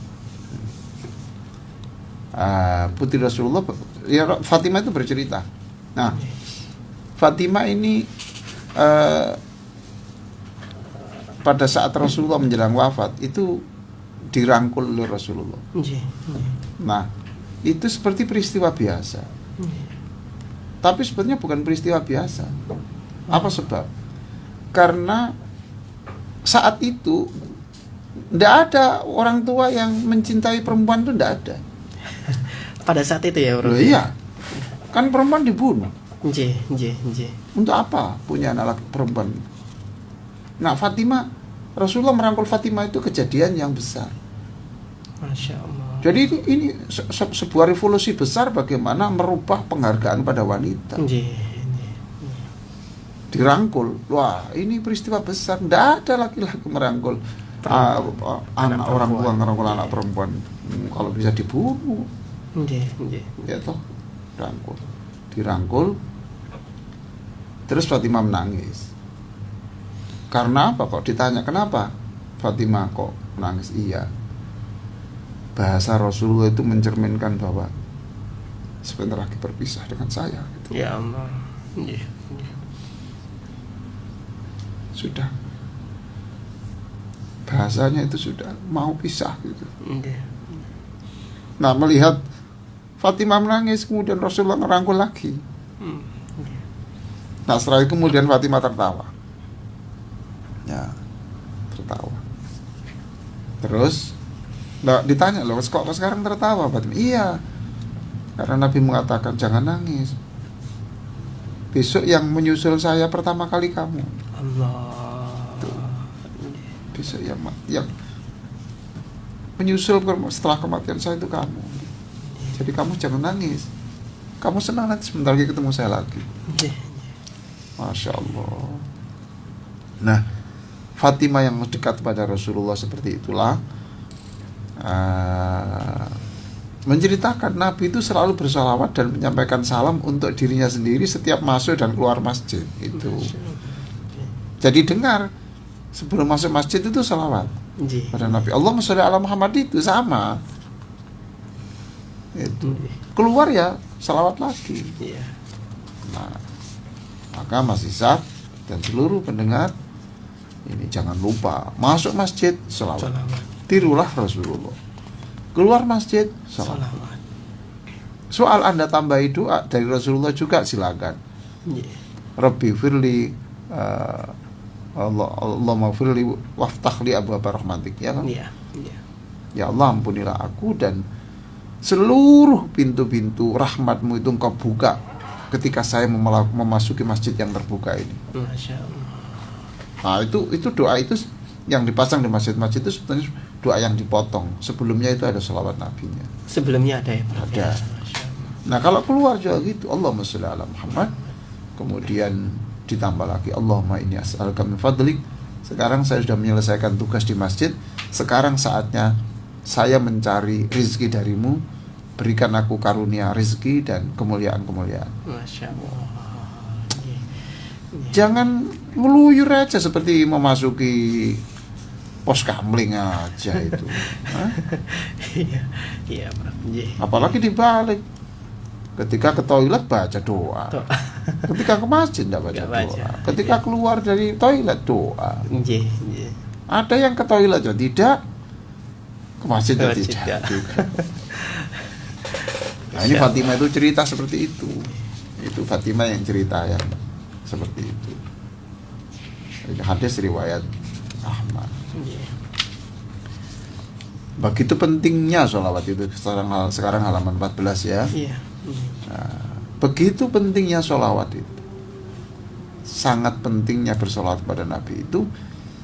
putri Rasulullah. Ya, Fatimah itu bercerita. Nah, Fatimah ini pada saat Rasulullah menjelang wafat itu dirangkul oleh Rasulullah. Nggih, nggih. Nah, itu seperti peristiwa biasa. Nggih. Tapi sebenarnya bukan peristiwa biasa. Apa sebab? Karena saat itu tidak ada orang tua yang mencintai perempuan, itu tidak ada. Pada saat itu ya, Bro. Loh iya, kan perempuan dibunuh. Nggih, nggih, nggih. Untuk apa punya anak laki perempuan? Nah, Fatimah, Rasulullah merangkul Fatimah itu kejadian yang besar. Masya Allah. Jadi ini sebuah revolusi besar bagaimana merubah penghargaan pada wanita. Nggih. Dirangkul, wah ini peristiwa besar. Tidak ada laki-laki merangkul anak orang tua, merangkul anak perempuan. Kalau bisa dibunuh, Nggih, nggih. ya toh, dirangkul. Terus Fatimah menangis. Karena apa? Kok ditanya kenapa Fatimah kok menangis? Iya, bahasa Rasulullah itu mencerminkan bahwa sebentar lagi berpisah dengan saya gitu. Ya Allah. Nggih, nggih. Sudah, bahasanya itu sudah mau pisah gitu. Nggih. Nah, melihat Fatimah menangis, kemudian Rasulullah ngerangkul lagi. Nggih. Nah, setelah itu kemudian Fatimah tertawa. Ya, tertawa. Terus ditanya, loh, kok sekarang tertawa Fatimah? Iya, karena Nabi mengatakan jangan nangis. Besok yang menyusul saya pertama kali kamu. Allah. Tuh. Besok yang menyusul setelah kematian saya itu kamu. Jadi kamu jangan nangis. Kamu senang nanti sebentar lagi ketemu saya lagi. Nggih. Masya Allah. Nah, Fatimah yang dekat pada Rasulullah seperti itulah menceritakan Nabi itu selalu bersalawat dan menyampaikan salam untuk dirinya sendiri setiap masuk dan keluar masjid itu. Jadi dengar, sebelum masuk masjid itu salawat Nggih. pada Nabi. Allahumma sholli ala Muhammad itu sama. Itu. Keluar ya salawat lagi. Iya. Nah, maka Mas Ishak dan seluruh pendengar ini jangan lupa masuk masjid salawat. Salawat. Tirulah Rasulullah. Keluar masjid salawat. Salawat. Soal Anda tambahi doa dari Rasulullah juga silakan. Nggih. Rabbi firli Allahumma firli waftah li abwaaba rahmatik, ya kan? Iya. Iya. Ya Allah, ampunilah aku dan seluruh pintu-pintu rahmatmu itu engkau buka ketika saya memasuki masjid yang terbuka ini. Masya Allah. Nah, itu doa itu yang dipasang di masjid-masjid itu sebenarnya doa yang dipotong. Sebelumnya itu ada salawat nabinya. Sebelumnya ada ya, Prof? Ada. Ya, Masya Allah. Nah, kalau keluar juga gitu, Allahumma sholli ala Muhammad. Kemudian ditambah lagi, Allahumma inni as'aluka min fadlik. Sekarang saya sudah menyelesaikan tugas di masjid. Sekarang saatnya saya mencari rizki darimu. Berikan aku karunia rizki dan kemuliaan-kemuliaan. Masya Allah. Nggih. Nggih. Jangan ngeluyur aja seperti memasuki pos kamling aja itu. Hah? Iya. Iya, Prof. Nggih. Apalagi dibalik. Ketika ke toilet baca doa. Ketika ke masjid tidak baca Nggak baca. doa. Ketika keluar dari toilet doa. Nggih. Nggih. Ada yang ke toilet juga tidak, ke masjid juga Masjid tidak. tidak. Juga. Nah, ini Fatimah itu cerita seperti itu. Itu Fatimah yang cerita yang seperti itu. Ini hadis riwayat Ahmad. Nggih. Begitu pentingnya sholawat itu. Sekarang halaman 14 ya. Iya. Nah, begitu pentingnya sholawat itu. Sangat pentingnya bersolawat pada Nabi itu,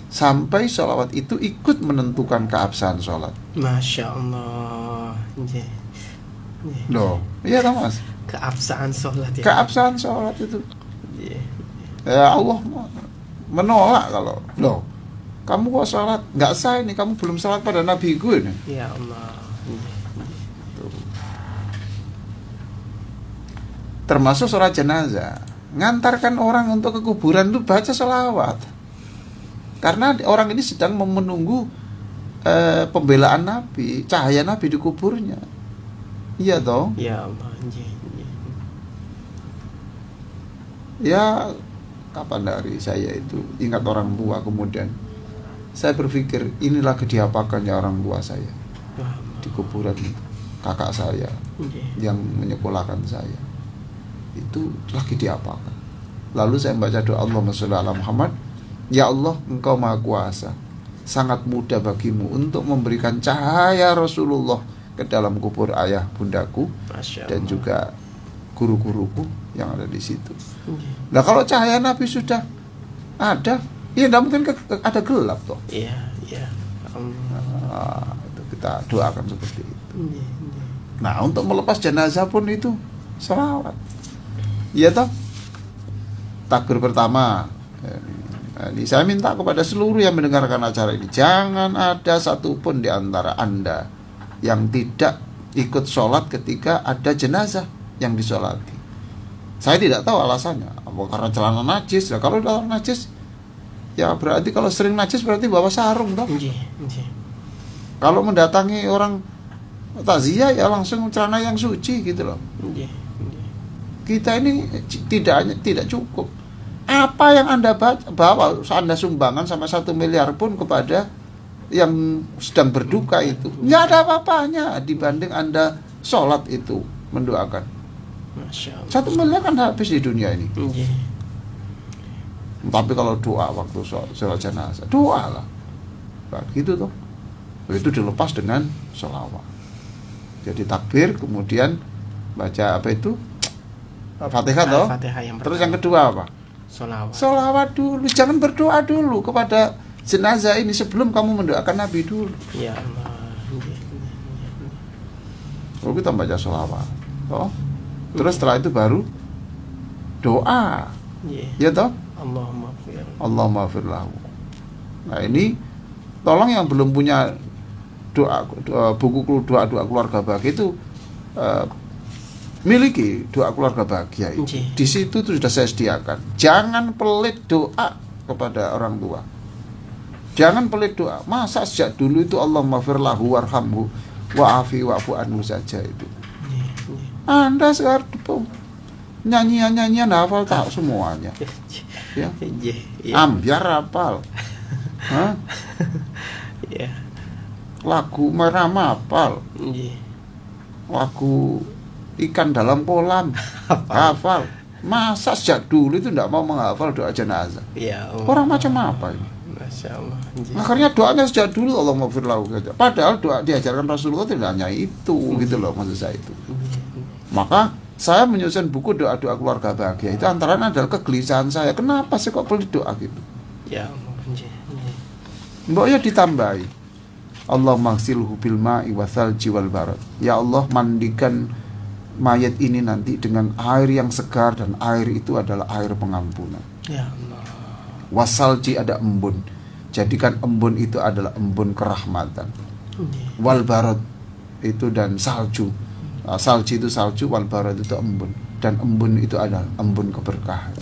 sampai sholawat itu ikut menentukan keabsahan sholat. Masya Allah. Nggih. Nggih. Loh, iya kan Mas? Keabsahan sholat ya. Keabsahan sholat itu. Nggih. Ya Allah menolak kalau, loh, kamu kok sholat nggak sah ini, kamu belum sholat pada Nabi gue nih. Ya Allah. Nggih. Termasuk sholat jenazah, ngantarkan orang untuk ke kuburan itu baca sholawat, karena orang ini sedang menunggu pembelaan Nabi, cahaya Nabi di kuburnya. Iya toh? Ya Allah. Nggih. Nggih. Ya, kapan dari saya itu ingat orang tua, kemudian saya berpikir inilah kediapakannya orang tua saya Wah. di kuburan kakak saya Nggih. yang menyekolahkan saya. Itu lagi diapakan. Lalu saya membaca doa Allahumma sholli ala Muhammad. Ya Allah, engkau maha kuasa, sangat mudah bagimu untuk memberikan cahaya Rasulullah ke dalam kubur ayah bundaku Masya dan Allah. juga guru-guruku yang ada di situ. Nggih. Nah, kalau cahaya Nabi sudah ada, ya tidak mungkin ada gelap toh. Iya. Iya. Allah. Nah, itu kita doakan seperti itu. Nggih. Nggih. Nah, untuk melepas jenazah pun itu selawat. Iya toh? Takbir pertama. Ini saya minta kepada seluruh yang mendengarkan acara ini, jangan ada satupun di antara Anda yang tidak ikut sholat ketika ada jenazah yang disolati. Saya tidak tahu alasannya. Apa karena celana najis? Ya, kalau celana najis, ya berarti kalau sering najis berarti bawa sarung toh. Nggih. Nggih. Kalau mendatangi orang takziah ya langsung celana yang suci gitu loh. Nggih. Nggih. Kita ini tidak cukup. Apa yang Anda bawa, Anda sumbangan sama 1 miliar pun kepada yang sedang berduka itu nggak ada apa-apanya dibanding Anda sholat itu mendoakan. Masya Allah. 1 miliar kan habis di dunia ini. Nggih. Tapi kalau doa waktu sholat jenazah, doa lah. Nah, gitu toh. Itu dilepas dengan sholawat. Jadi takbir, kemudian baca apa itu? Fatihah toh. Al-Fatihah yang Terus pertama. yang kedua apa? Sholawat. Sholawat dulu. Jangan berdoa dulu kepada jenazah ini sebelum kamu mendoakan Nabi dulu. Ya Allah. Nggih. Lalu kita baca sholawat. Toh. Terus setelah itu baru doa. Nggih. Ya toh? Allahumma fir. Allahumma fir lahu. Nah ini tolong yang belum punya buku doa keluarga bahagia itu miliki doa keluarga bahagia itu. Di situ tuh sudah saya sediakan. Jangan pelit doa kepada orang tua. Jangan pelit doa. Masa sejak dulu itu Allahumma fir lahu warhamhu wa'afi wa'fu anhu saja itu. Anda sekarang nyanyian hafal tak semuanya. Ya. Ambiar hafal. Hah? Ya. Lagu merah hafal. Nggih. Lagu ikan dalam kolam hafal. Masa sejak dulu itu tidak mau menghafal doa jenazah? Ya Allah. Orang macam apa ini? Masya Allah. Nggih. Akhirnya doanya sejak dulu Allahumma fir lahu saja. Padahal doa diajarkan Rasulullah tidak hanya itu, gitu loh maksud saya itu. Maka saya menyusun buku doa-doa keluarga bahagia itu antara lain adalah kegelisahan saya. Kenapa sih kok pelit doa gitu? Ya Allah. Nggih. Mbok ya ditambahi. Allahumma ghsilhu bil ma'i wasalji wal barad. Ya Allah, mandikan mayat ini nanti dengan air yang segar, dan air itu adalah air pengampunan. Ya Allah. Wasalji ada embun. Jadikan embun itu adalah embun kerahmatan. Wal barad itu dan salju. Salji itu salju, wal barad itu embun, dan embun itu adalah embun keberkahan.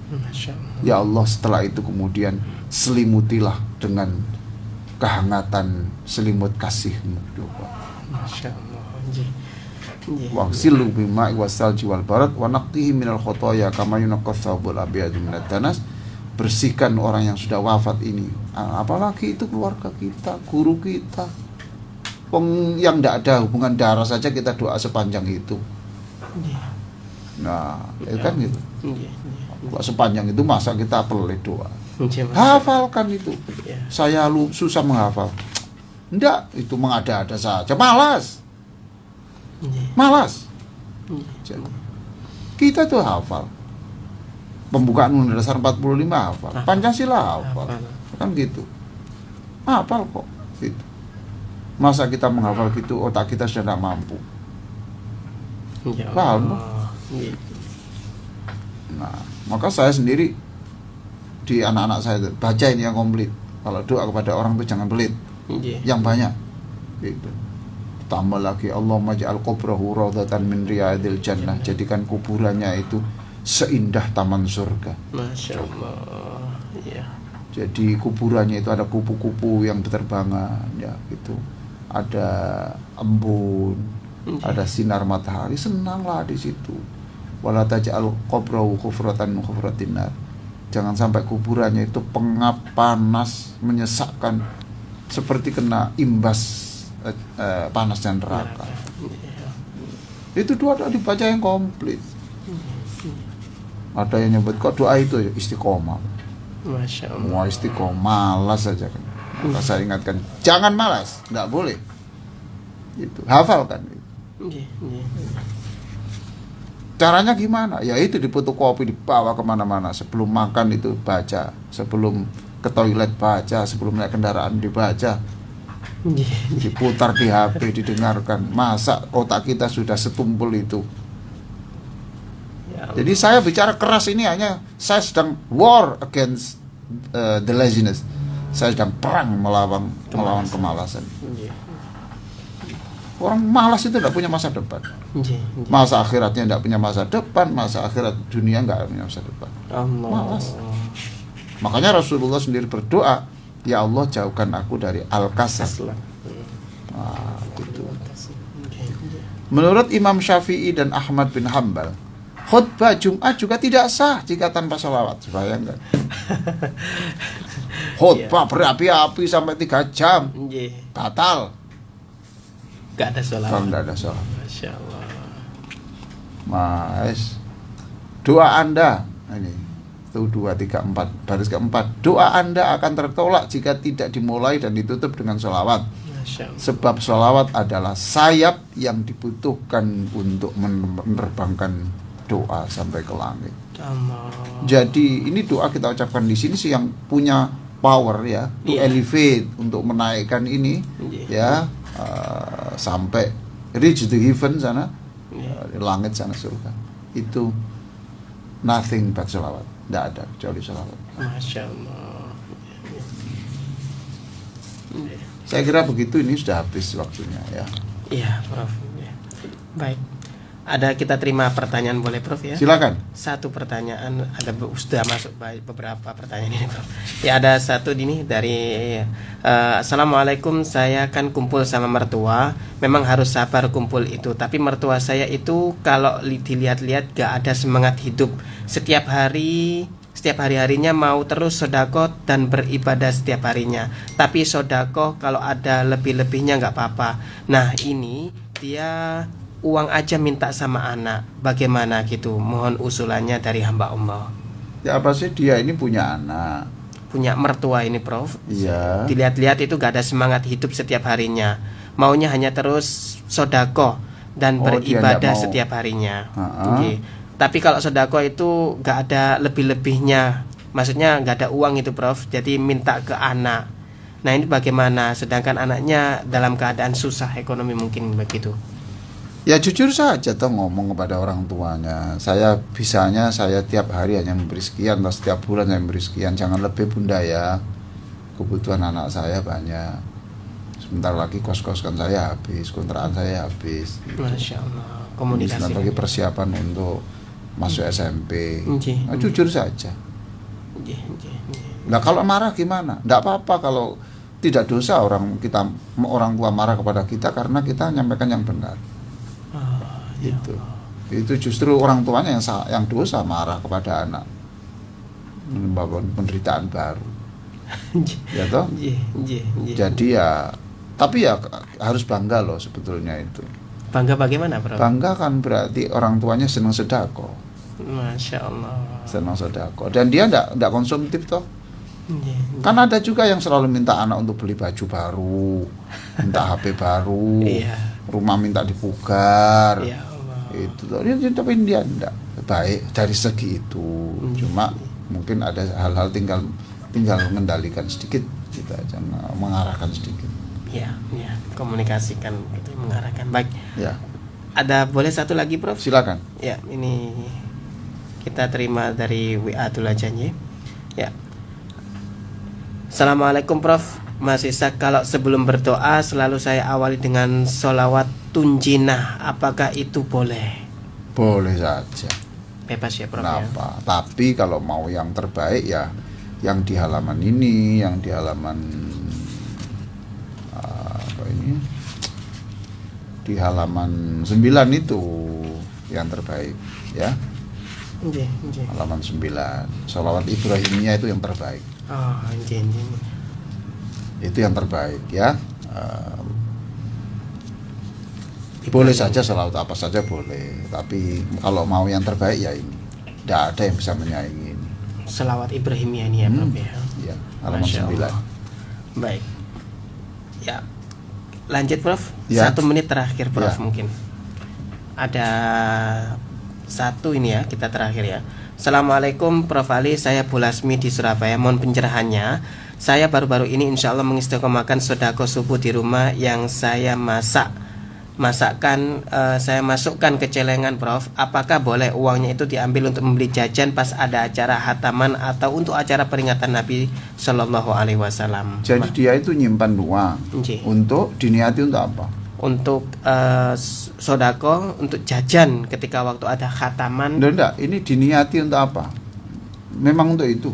Masya Allah. Ya Allah, setelah itu kemudian selimutilah dengan kehangatan selimut kasih-Mu. Masya Allah. Nggih. Nggih. Wagsilhu bima'i wasalji wal barad wa naqqihi minal khotoya kama yunaqqas thawbul abyadu minad danas. Bersihkan orang yang sudah wafat ini, apalagi itu keluarga kita, guru kita. Yang tidak ada hubungan darah saja kita doa sepanjang itu. Nah, itu kan gitu. Kalau sepanjang itu masa kita pelit doa. Hafalkan itu. Saya susah menghafal. Enggak, itu mengada-ada saja. Malas. Kita tuh hafal. Pembukaan Undang-Undang Dasar 45 hafal. Pancasila hafal. Kan gitu. Hafal kok. Gitu. Masa kita menghafal gitu, otak kita sudah tidak mampu. Paham? Nah, maka saya sendiri di anak-anak saya baca ini yang komplit. Kalau doa kepada orang itu jangan pelit, yang banyak. Gitu. Tambah lagi Allahumma ja'al qubrahu rawdatan min riyadil jannah. Jadikan kuburannya itu seindah taman surga. Masya Allah. Ya. Jadi kuburannya itu ada kupu-kupu yang berterbangan, ya gitu. Ada embun, ada sinar matahari, senanglah di situ. Wala taj'al qabrahu khufratan min khufratin nar. Jangan sampai kuburannya itu pengap, panas, menyesakkan, seperti kena imbas panasnya neraka. Itu doa dibaca yang komplit. Ada yang nyebut kok doa itu istiqomah. Masya Allah. Mau istiqomah, malas saja kan. Maka saya ingatkan, jangan malas, nggak boleh. Itu hafalkan. Caranya gimana? Ya itu difotokopi, dibawa kemana-mana. Sebelum makan itu baca, sebelum ke toilet baca, sebelum naik kendaraan dibaca, diputar di HP, didengarkan. Masa otak kita sudah setumpul itu? Jadi saya bicara keras ini hanya saya sedang war against the laziness. Saya sedang perang melawan kemalasan. Orang malas itu tidak punya masa depan. Masa akhiratnya tidak punya masa depan, masa akhirat dunia nggak punya masa depan. Malas. Makanya Rasulullah sendiri berdoa, ya Allah jauhkan aku dari al-kasal. Nah, gitu. Menurut Imam Syafi'i dan Ahmad bin Hambal, khutbah Jumat juga tidak sah jika tanpa sholawat. Bayangkan. Khotbah berapi-api sampai 3 jam, Nggih. batal. Gak ada Kalau sholawat. tidak ada sholat. Masya Allah. Mas, doa Anda ini 1, 2, 3, 4 baris keempat, doa Anda akan tertolak jika tidak dimulai dan ditutup dengan sholawat. Masya Allah. Sebab sholawat adalah sayap yang dibutuhkan untuk menerbangkan doa sampai ke langit. Allah. Jadi ini doa kita ucapkan di sini sih yang punya power ya, to Iya. elevate, untuk menaikkan ini Iya. ya sampai reach the heaven sana, Iya. langit sana, surga. Itu nothing but sholawat, tidak ada kecuali sholawat. Masya Allah. Nggih. Saya kira begitu, ini sudah habis waktunya ya. Iya, Prof. Ya. Baik. Ada kita terima pertanyaan boleh, Prof ya? Silakan. Satu pertanyaan, sudah masuk beberapa pertanyaan ini, Prof. Ya, ada satu ini dari Assalamualaikum, saya kan kumpul sama mertua. Memang harus sabar kumpul itu, tapi mertua saya itu kalau dilihat-lihat gak ada semangat hidup. Setiap hari-harinya mau terus sodako dan beribadah setiap harinya. Tapi sodako kalau ada lebih-lebihnya gak apa-apa. Nah, ini dia uang aja minta sama anak, bagaimana gitu? Mohon usulannya dari hamba Allah. Ya apa sih, dia ini punya anak. Punya mertua ini, Prof. Iya. Dilihat-lihat itu gak ada semangat hidup setiap harinya. Maunya hanya terus sodako dan Oh, dia nggak beribadah mau. setiap harinya. Ha-ha. Oke. Tapi kalau sodako itu gak ada lebih-lebihnya, maksudnya gak ada uang itu, Prof. Jadi minta ke anak. Nah, ini bagaimana? Sedangkan anaknya dalam keadaan susah ekonomi, mungkin begitu. Ya jujur saja toh ngomong kepada orang tuanya. Saya tiap hari hanya memberi sekian, atau setiap bulan saya memberi sekian. Jangan lebih bunda ya. Kebutuhan anak saya banyak. Sebentar lagi kos-kosan saya habis, kontrakan saya habis. Masya Allah. Ini Komunikasi. sebentar lagi persiapan untuk masuk SMP. Nggih. Nah, jujur saja. Nggih, nggih, nggih. Nah kalau marah gimana? Tidak apa-apa kalau tidak dosa orang tua marah kepada kita karena kita menyampaikan yang benar. Itu justru orang tuanya yang dosa marah kepada anak, membawa penderitaan baru. Ya toh? Jadi ya, tapi ya harus bangga loh sebetulnya itu. Bangga bagaimana, Bro? Bangga kan berarti orang tuanya senang sedekah, Masya Allah. senang sedekah, dan dia tidak konsumtif toh. Kan ada juga yang selalu minta anak untuk beli baju baru, minta HP baru, Iya. rumah minta dipugar. Ya Allah. Itu toh. Tapi dia tidak baik dari segi itu. Cuma mungkin ada hal-hal tinggal mengendalikan sedikit, kita aja mengarahkan sedikit. Ya, ya, komunikasikan gitu, mengarahkan. Baik. Ya, Ada boleh satu lagi, Prof? silakan. Ya, ini kita terima dari WA dulu aja ya. Ya. Assalamualaikum, Prof. Mas Isa, kalau sebelum berdoa selalu saya awali dengan sholawat tunjinah, apakah itu boleh? Boleh saja. Bebas ya, Prof ya. Kenapa? Tapi kalau mau yang terbaik ya yang di halaman ini, yang di halaman di halaman 9 itu yang terbaik ya. Nggih, nggih. Halaman 9. Sholawat Ibrahimiyah itu yang terbaik. Oh, nggih, nggih. Itu yang terbaik ya. Boleh saja sholawat apa saja boleh, tapi kalau mau yang terbaik ya ini. Tidak ada yang bisa menyaingi ini. Selawat Ibrahimiyah ini ya, Prof ya. Ya, halaman Masya 9. Allah. Baik. Ya. Lanjut, Prof. Ya. 1 menit terakhir, Prof, Ya. mungkin. Ada satu ini ya, kita terakhir ya. Assalamualaikum Prof Ali, saya Bu Lasmi di Surabaya. Mohon pencerahannya. Saya baru-baru ini insya Allah mengistiqomahkan sodako subuh di rumah yang saya saya masukkan ke celengan, Prof. Apakah boleh uangnya itu diambil untuk membeli jajan pas ada acara hataman atau untuk acara peringatan Nabi Shallallahu Alaihi Wasallam? Jadi dia itu nyimpan uang Nggih. untuk diniati untuk apa? Untuk sodako, untuk jajan ketika waktu ada khataman, Enggak, ini diniati untuk apa? Memang untuk itu.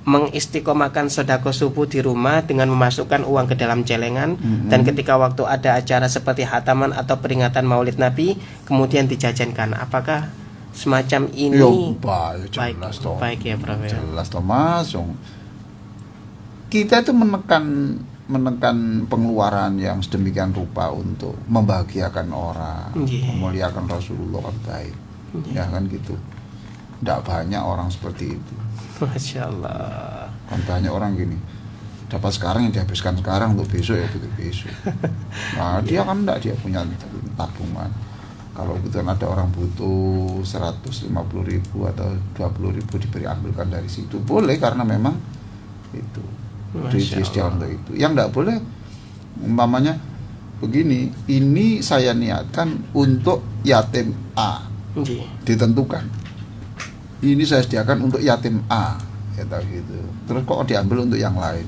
mengistiqomahkan sodako subuh di rumah dengan memasukkan uang ke dalam celengan, dan ketika waktu ada acara seperti khataman atau peringatan Maulid Nabi kemudian dijajankan. Apakah semacam ini Yo, baik, jelas toh. baik ya Prof ya. Jelas toh Mas. Kita itu menekan pengeluaran yang sedemikian rupa untuk membahagiakan orang, memuliakan Rasulullah kan baik. Ya kan gitu. Tidak banyak orang seperti itu. Masya Allah. Kan banyak orang gini, dapat sekarang yang dihabiskan sekarang untuk besok ya untuk besok. Nah dia kan enggak, dia punya tabungan. Kalau kebetulan ada orang butuh 150.000 atau 20.000 diberi ambilkan dari situ, boleh, karena memang itu dia untuk itu. Yang enggak boleh umpamanya begini, ini saya niatkan untuk yatim A, ditentukan ini saya sediakan untuk yatim A, ya tahu gitu. Terus kok diambil untuk yang lain,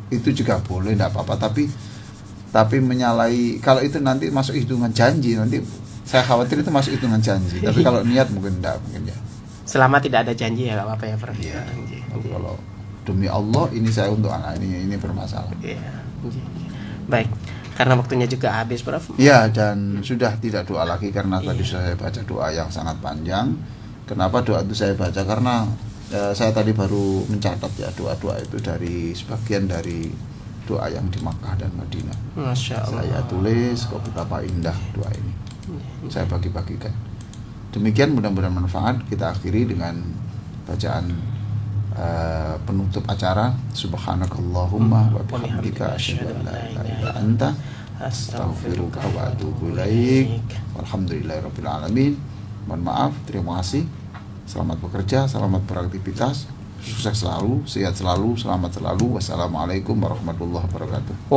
itu juga boleh, enggak apa-apa, tapi menyalahi, kalau itu nanti masuk hitungan janji, nanti saya khawatir itu masuk hitungan janji. Tapi kalau niat mungkin enggak, mungkin ya. Selama tidak ada janji ya nggak apa-apa ya Prof. Iya. Tapi kalau demi Allah ini saya untuk anak ini bermasalah. Iya. Baik, karena waktunya juga habis Prof. Ya, dan sudah tidak doa lagi karena tadi saya baca doa yang sangat panjang. Kenapa doa itu saya baca? Karena saya tadi baru mencatat ya doa-doa itu dari sebagian dari doa yang di Makkah dan Madinah. Masya Allah. Saya tulis kok betapa indah doa ini. Saya bagi-bagikan. Demikian, mudah-mudahan manfaat. Kita akhiri dengan bacaan penutup acara. Subhanakallahumma wa bihamdika asyhadu an la ilaha illa anta astaghfiruka wa atubu ilaik. Walhamdulillahirabbil alamin. Mohon maaf, terima kasih. Selamat bekerja, selamat beraktivitas. Sukses selalu, sehat selalu, selamat selalu. Wassalamualaikum warahmatullahi wabarakatuh.